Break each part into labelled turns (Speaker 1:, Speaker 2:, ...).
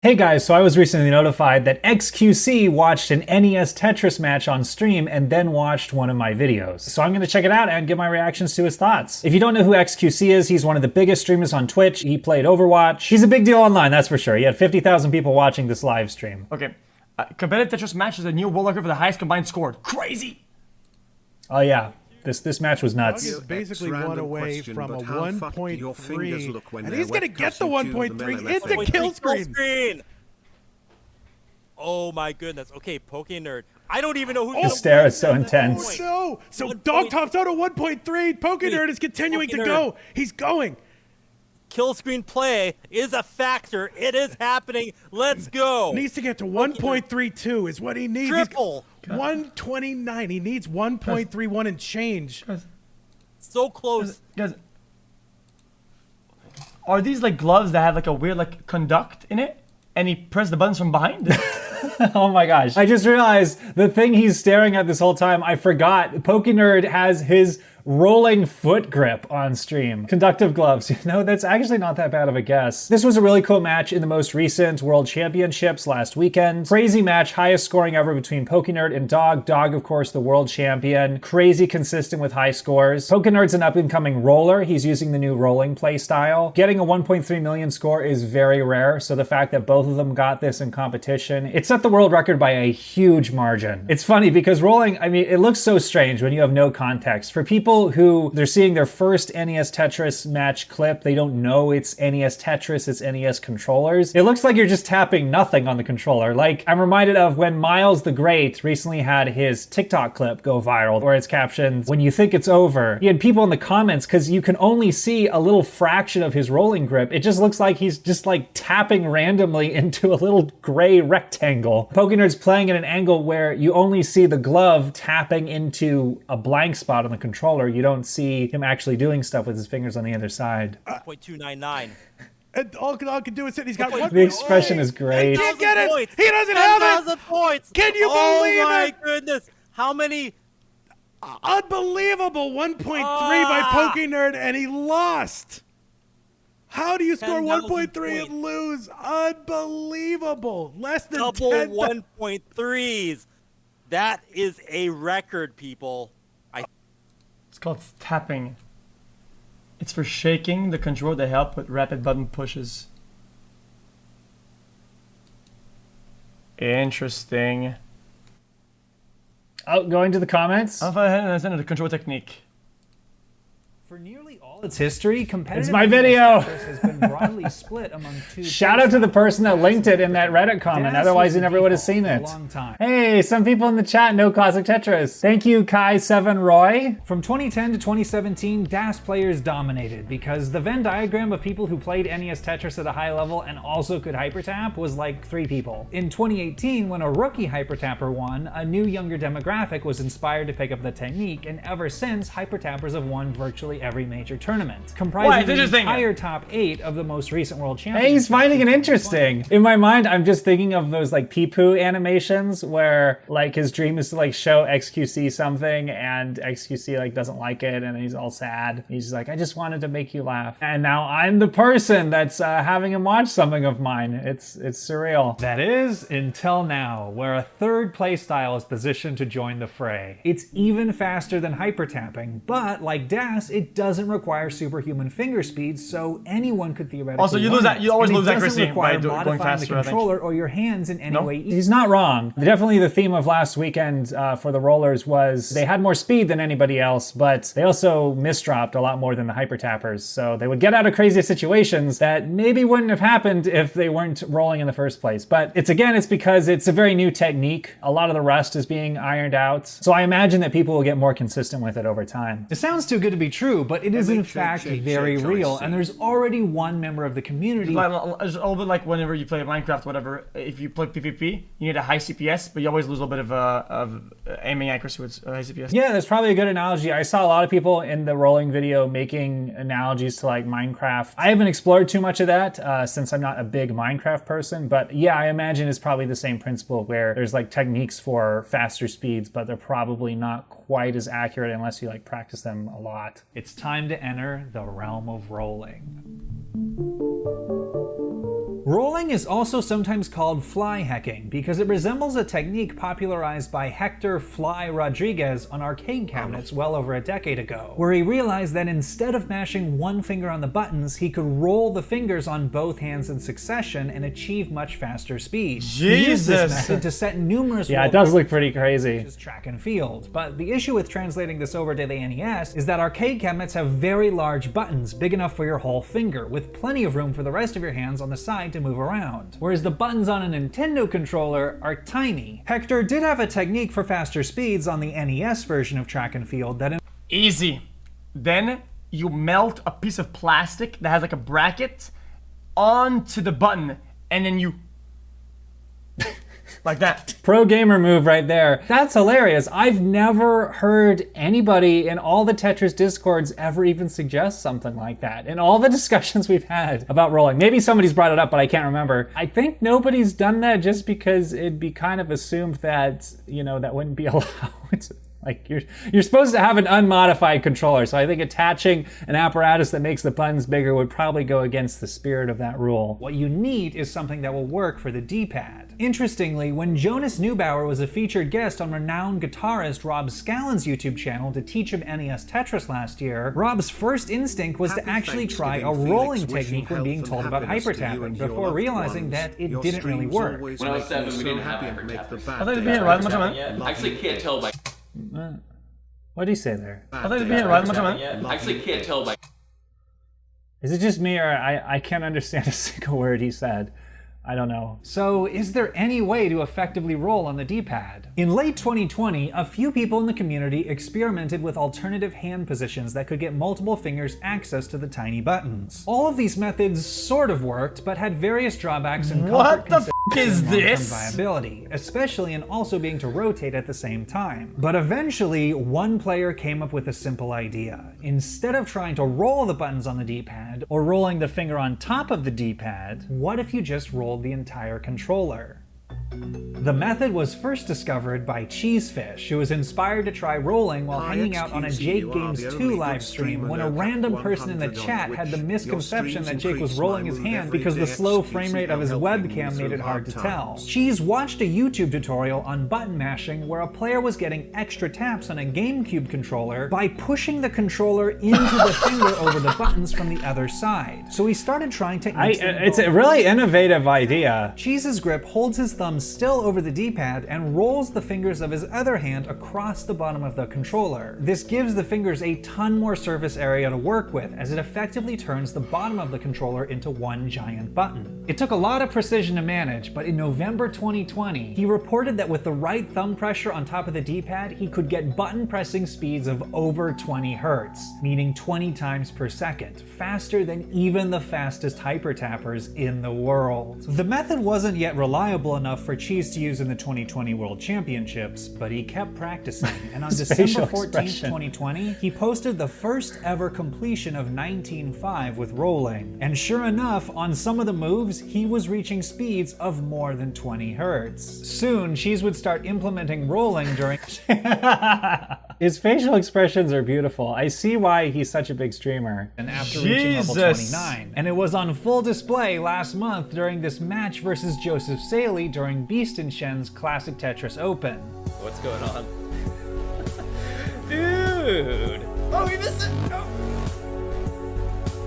Speaker 1: Hey guys, so I was recently notified that xQc watched an NES Tetris match on stream and then watched one of my videos. So I'm going to check it out and give my reactions to his thoughts. If you don't know who xQc is, he's one of the biggest streamers on Twitch. He played Overwatch. He's a big deal online, that's for sure. He had 50,000 people watching this live stream.
Speaker 2: Okay, competitive Tetris match is a new world record for the highest combined score. Crazy!
Speaker 1: Oh yeah. This match was nuts.
Speaker 3: Doug is basically one away from a 1.3, and he's going to get the 1.3 into kill screen.
Speaker 4: Oh my goodness. Okay, Poke Nerd. I don't even know who's
Speaker 1: The stare is so intense.
Speaker 3: Oh, no! So Dog tops out at 1.3. Poke Nerd is continuing to go. He's going.
Speaker 4: Kill screen play is a factor. It is happening. Let's go.
Speaker 3: Needs to get to 1.32 is what he needs.
Speaker 4: Triple.
Speaker 3: 129. He needs 1.31 and change.
Speaker 4: So close.
Speaker 2: Guys, are these like gloves that have like a weird like conduct in it? And he pressed the buttons from behind?
Speaker 1: Oh my gosh. I just realized the thing he's staring at this whole time, I forgot. Poke Nerd has his rolling foot grip on stream. Conductive gloves. You know, that's actually not that bad of a guess. This was a really cool match in the most recent World Championships last weekend. Crazy match, highest scoring ever between Poke Nerd and Dog. Dog, of course, the world champion. Crazy consistent with high scores. Poke Nerd's an up-and-coming roller. He's using the new rolling play style. Getting a 1.3 million score is very rare, so the fact that both of them got this in competition, it set the world record by a huge margin. It's funny because rolling, I mean, it looks so strange when you have no context. For people who they're seeing their first NES Tetris match clip, they don't know it's NES Tetris, it's NES controllers. It looks like you're just tapping nothing on the controller. Like, I'm reminded of when Miles the Great recently had his TikTok clip go viral, where it's captioned, "When you think it's over." He had people in the comments, because you can only see a little fraction of his rolling grip. It just looks like he's just like tapping randomly into a little gray rectangle. Poke Nerd's playing at an angle where you only see the glove tapping into a blank spot on the controller. You don't see him actually doing stuff with his fingers on the other side.
Speaker 4: 0.299.
Speaker 3: And all can do is sit. He's got one.
Speaker 1: The expression is great.
Speaker 3: He can't get it. He doesn't have it.
Speaker 4: 10,000 points.
Speaker 3: Can you believe it?
Speaker 4: Oh my goodness. How many?
Speaker 3: Unbelievable. 1.3 by Poke Nerd, and he lost. How do you score 1.3 and lose? Unbelievable. Less than
Speaker 4: Double
Speaker 3: 10.
Speaker 4: 1.3s. That is a record, people.
Speaker 2: It's called tapping. It's for shaking the controller to help with rapid button pushes. Interesting.
Speaker 1: Oh, going to the comments?
Speaker 2: I don't understand the control technique.
Speaker 1: For nearly all its history, competitive It's my video. has been broadly split among two. Shout out to the person that linked it in that Reddit comment. Otherwise, you never would have seen it. Hey, some people in the chat know Classic Tetris. Thank you, Kai7Roy. From 2010 to 2017, DAS players dominated because the Venn diagram of people who played NES Tetris at a high level and also could hypertap was like 3 people. In 2018, when a rookie hypertapper won, a new younger demographic was inspired to pick up the technique, and ever since, hypertappers have won virtually every major tournament, comprising the entire top 8 of the most recent World Championships. Hey, he's finding it interesting. In my mind, I'm just thinking of those like pee-poo animations where like his dream is to like show xQc something and xQc like doesn't like it and he's all sad. He's just like, I just wanted to make you laugh. And now I'm the person that's having him watch something of mine. It's surreal. That is, until now, where a third playstyle is positioned to join the fray. It's even faster than hypertapping, but like DAS, it doesn't require superhuman finger speeds, so anyone could theoretically.
Speaker 2: Also, you lose that. You always lose accuracy by going
Speaker 1: modifying
Speaker 2: faster.
Speaker 1: the controller or your hands in any way. He's not wrong. Definitely the theme of last weekend for the rollers was they had more speed than anybody else, but they also misdropped a lot more than the hypertappers. So they would get out of crazy situations that maybe wouldn't have happened if they weren't rolling in the first place. But it's because it's a very new technique. A lot of the rust is being ironed out. So I imagine that people will get more consistent with it over time. It sounds too good to be true, but it is in fact very real, and there's already one member of the community.
Speaker 2: It's a little bit like whenever you play Minecraft, whatever. If you play PvP, you need a high CPS, but you always lose a little bit of aiming accuracy with high CPS.
Speaker 1: Yeah, that's probably a good analogy. I saw a lot of people in the rolling video making analogies to like Minecraft. I haven't explored too much of that since I'm not a big Minecraft person, but yeah, I imagine it's probably the same principle where there's like techniques for faster speeds, but they're probably not quite as accurate unless you like practice them a lot. It's time to enter the realm of rolling. Rolling is also sometimes called fly hacking because it resembles a technique popularized by Hector "Fly" Rodriguez on arcade cabinets well over a decade ago, where he realized that instead of mashing one finger on the buttons, he could roll the fingers on both hands in succession and achieve much faster speeds. He used this method to set numerous it does look pretty crazy.
Speaker 2: Track
Speaker 1: and field. But the issue with translating this over to the NES is that arcade cabinets have very large buttons, big enough for your whole finger, with plenty of room for the rest of your hands on the side to move around. Whereas the buttons on a Nintendo controller are tiny. Hector did have a technique for faster speeds on the NES version of track and field that
Speaker 2: Easy. Then you melt a piece of plastic that has like a bracket onto the button, and then you like that.
Speaker 1: Pro gamer move right there. That's hilarious. I've never heard anybody in all the Tetris discords ever even suggest something like that. In all the discussions we've had about rolling. Maybe somebody's brought it up, but I can't remember. I think nobody's done that just because it'd be kind of assumed that, you know, that wouldn't be allowed. Like, you're supposed to have an unmodified controller, so I think attaching an apparatus that makes the buttons bigger would probably go against the spirit of that rule. What you need is something that will work for the D-pad. Interestingly, when Jonas Neubauer was a featured guest on renowned guitarist Rob Scallon's YouTube channel to teach him NES Tetris last year, Rob's first instinct was to actually try a rolling technique when being told about hypertapping, before realizing that it didn't really work.
Speaker 5: When I was 7, we didn't have hypertapping.
Speaker 2: I thought it was being right, man.
Speaker 5: I actually can't tell by...
Speaker 1: What did he say there?
Speaker 2: I thought it was being right, man.
Speaker 5: I actually can't tell by...
Speaker 1: Is it just me, or I can't understand a single word he said? I don't know. So, is there any way to effectively roll on the D-pad? In late 2020, a few people in the community experimented with alternative hand positions that could get multiple fingers access to the tiny buttons. All of these methods sort of worked, but had various drawbacks in comfort, consistency,
Speaker 2: is
Speaker 1: and long-term
Speaker 2: this?
Speaker 1: viability, especially in also being to rotate at the same time. But eventually, one player came up with a simple idea. Instead of trying to roll the buttons on the D-pad, or rolling the finger on top of the D-pad, what if you just rolled the entire controller? The method was first discovered by Cheesefish, who was inspired to try rolling while hanging out on a Jake Games 2 live stream when a random person in the chat had the misconception that Jake was rolling his hand because the slow frame rate of his webcam made it hard to tell. Cheese watched a YouTube tutorial on button mashing where a player was getting extra taps on a GameCube controller by pushing the controller into the finger over the buttons from the other side. So he started trying techniques.
Speaker 6: It's a really innovative idea.
Speaker 1: Cheese's grip holds his thumb still over the D-pad and rolls the fingers of his other hand across the bottom of the controller. This gives the fingers a ton more surface area to work with, as it effectively turns the bottom of the controller into one giant button. It took a lot of precision to manage, but in November 2020, he reported that with the right thumb pressure on top of the D-pad, he could get button pressing speeds of over 20 hertz, meaning 20 times per second, faster than even the fastest hypertappers in the world. The method wasn't yet reliable enough for Cheese to use in the 2020 World Championships, but he kept practicing, and on December 14th, 2020, he posted the first ever completion of 19.5 with rolling. And sure enough, on some of the moves, he was reaching speeds of more than 20 hertz. Soon, Cheese would start implementing rolling during...
Speaker 6: His facial expressions are beautiful. I see why he's such a big streamer.
Speaker 1: And after reaching level 29. And it was on full display last month during this match versus Joseph Saley during Beast and Shen's Classic Tetris Open.
Speaker 4: What's going on? Dude! Oh, he missed it! No!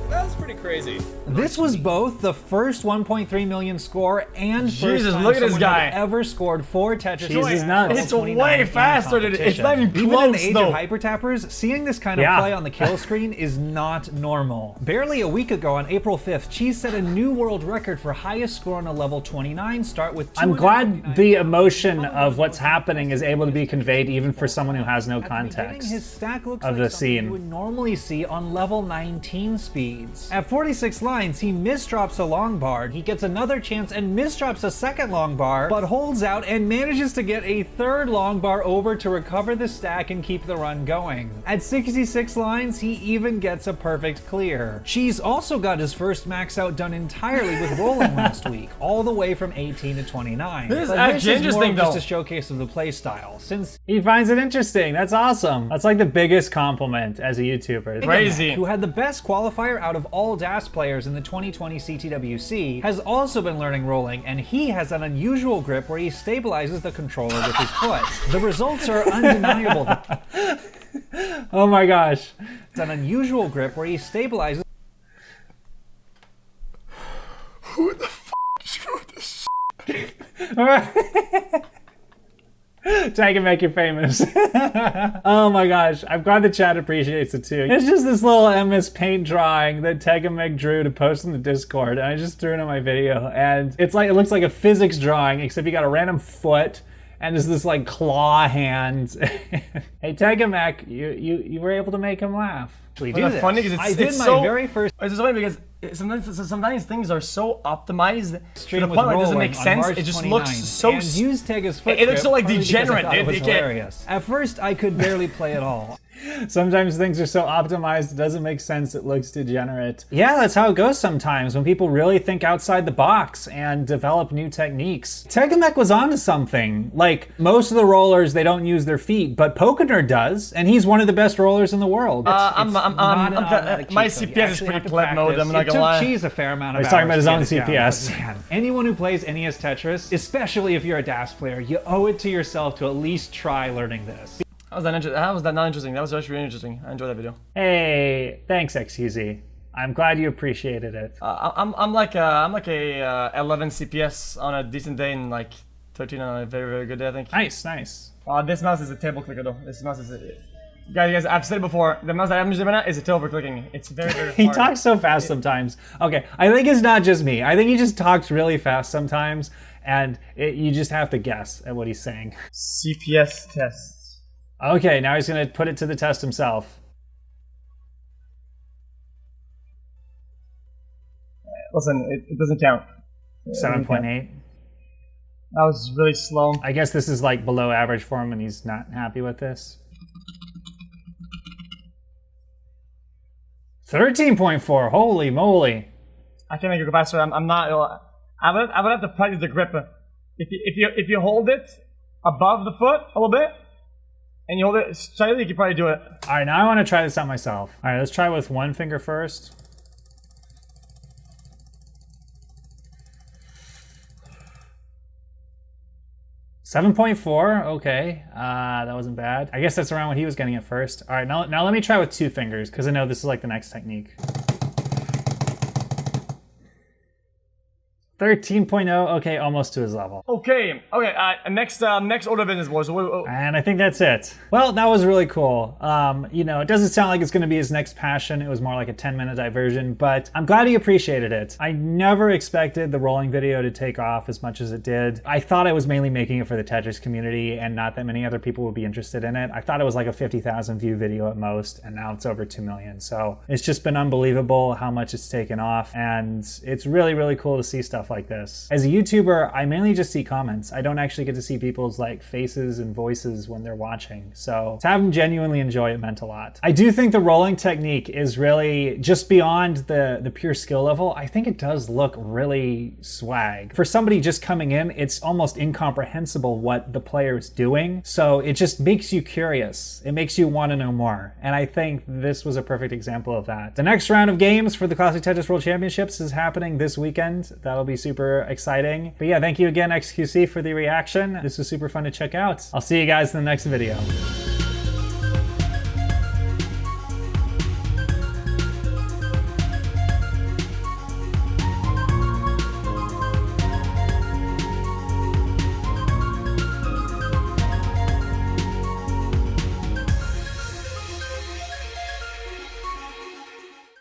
Speaker 4: That was pretty crazy.
Speaker 1: This was both the first 1.3 million score and first
Speaker 2: Jesus,
Speaker 1: time
Speaker 2: look at this
Speaker 1: someone
Speaker 2: guy.
Speaker 1: had ever scored 4 Tetris.
Speaker 6: Jesus, nuts.
Speaker 2: It's way faster than it's not even
Speaker 1: Even in
Speaker 2: close
Speaker 1: the age
Speaker 2: though.
Speaker 1: of hypertappers, seeing this kind of
Speaker 6: Yeah.
Speaker 1: play on the kill screen is not normal. Barely a week ago on April 5th, Cheese set a new world record for highest score on a level 29 start with
Speaker 6: I'm glad
Speaker 1: 299.
Speaker 6: the emotion of what's happening is able to be conveyed even for someone who has no
Speaker 1: At the beginning,
Speaker 6: context.
Speaker 1: his stack looks
Speaker 6: of
Speaker 1: like
Speaker 6: the
Speaker 1: something
Speaker 6: scene.
Speaker 1: you would normally see on level 19 speeds. At 46 lines, he misdrops a long bar. He gets another chance and misdrops a second long bar, but holds out and manages to get a third long bar over to recover the stack and keep the run going. At 66 lines, he even gets a perfect clear. Cheese also got his first max out done entirely with rolling last week, all the way from 18 to 29.
Speaker 2: This is
Speaker 1: But
Speaker 2: actually
Speaker 1: more
Speaker 2: interesting,
Speaker 1: of just
Speaker 2: though.
Speaker 1: a showcase of the playstyle, since
Speaker 6: He finds it interesting. That's awesome. That's like the biggest compliment as a YouTuber.
Speaker 2: Crazy.
Speaker 1: who had the best qualifier out of all all DAS players in the 2020 CTWC, has also been learning rolling, and he has an unusual grip where he stabilizes the controller with his foot. The results are undeniable. Oh my gosh. It's an unusual grip where he stabilizes.
Speaker 3: Who the f*** wrote this?
Speaker 1: Tag and make you famous. Oh my gosh, I'm glad the chat appreciates it too. It's just this little MS Paint drawing that Tegameg drew to post in the Discord, and I just threw it in my video. And it's like, it looks like a physics drawing, except you got a random foot and there's this like claw hand. Hey Tegameg, you were able to make him laugh.
Speaker 2: It's funny because
Speaker 1: I did my very first.
Speaker 2: It's funny because sometimes things are so optimized to the
Speaker 1: with
Speaker 2: point where it doesn't make
Speaker 1: rolling on
Speaker 2: sense.
Speaker 1: March
Speaker 2: It just
Speaker 1: 29,
Speaker 2: looks so.
Speaker 1: and used Tega's foot
Speaker 2: It looks so like
Speaker 1: grip partly because I
Speaker 2: degenerate.
Speaker 1: thought it was
Speaker 2: It can't-
Speaker 1: hilarious. At first, I could barely play at all. Sometimes things are so optimized it doesn't make sense, it looks degenerate. Yeah, that's how it goes sometimes when people really think outside the box and develop new techniques. Tegamec was onto something. Like, most of the rollers, they don't use their feet, but Pokenerd does, and he's one of the best rollers in the world.
Speaker 2: My CPS is pretty pleb mode, I'm not gonna lie.
Speaker 1: It took Cheese a fair amount of
Speaker 6: He's talking about his own
Speaker 1: hours to get it
Speaker 6: CPS.
Speaker 1: down, but man, anyone who plays NES Tetris, especially if you're a DAS player, you owe it to yourself to at least try learning this.
Speaker 2: How was that not interesting? That was actually really interesting. I enjoyed that video.
Speaker 6: Hey, thanks xQc. I'm glad you appreciated it.
Speaker 2: I'm like a 11 CPS on a decent day and like 13 on a very, very good day, I think.
Speaker 6: Nice.
Speaker 2: This mouse is a table clicker though. This mouse is guys, I've said it before. The mouse that I'm using right now is a table clicking. It's very, very hard.
Speaker 6: He talks so fast sometimes. Okay, I think it's not just me. I think he just talks really fast sometimes, and you just have to guess at what he's saying.
Speaker 2: CPS tests.
Speaker 6: Okay, now he's gonna put it to the test himself.
Speaker 2: Listen, it doesn't count.
Speaker 6: 7.8.
Speaker 2: That was really slow.
Speaker 6: I guess this is like below average for him and he's not happy with this. 13.4, holy moly.
Speaker 2: I can't make it go faster. I'm not. I would have to practice the grip. If you hold it above the foot a little bit, and you hold it slightly, you can probably do it.
Speaker 6: All right, now I want to try this out myself. All right, let's try with one finger first. $7.4, okay, that wasn't bad. I guess that's around what he was getting at first. All right, now let me try with two fingers, because I know this is like the next technique. 13.0, okay, almost to his level.
Speaker 2: Okay, next order of business, boys.
Speaker 6: And I think that's it. Well, that was really cool. You know, it doesn't sound like it's gonna be his next passion. It was more like a 10-minute diversion, but I'm glad he appreciated it. I never expected the rolling video to take off as much as it did. I thought I was mainly making it for the Tetris community and not that many other people would be interested in it. I thought it was like a 50,000 view video at most, and now it's over 2 million. So it's just been unbelievable how much it's taken off, and it's really, really cool to see stuff like this. As a YouTuber, I mainly just see comments. I don't actually get to see people's like faces and voices when they're watching. So to have them genuinely enjoy it meant a lot. I do think the rolling technique is really just beyond the pure skill level. I think it does look really swag. For somebody just coming in, it's almost incomprehensible what the player is doing. So it just makes you curious. It makes you want to know more. And I think this was a perfect example of that. The next round of games for the Classic Tetris World Championships is happening this weekend. That'll be super exciting. But yeah, thank you again, xQc, for the reaction. This was super fun to check out. I'll see you guys in the next video.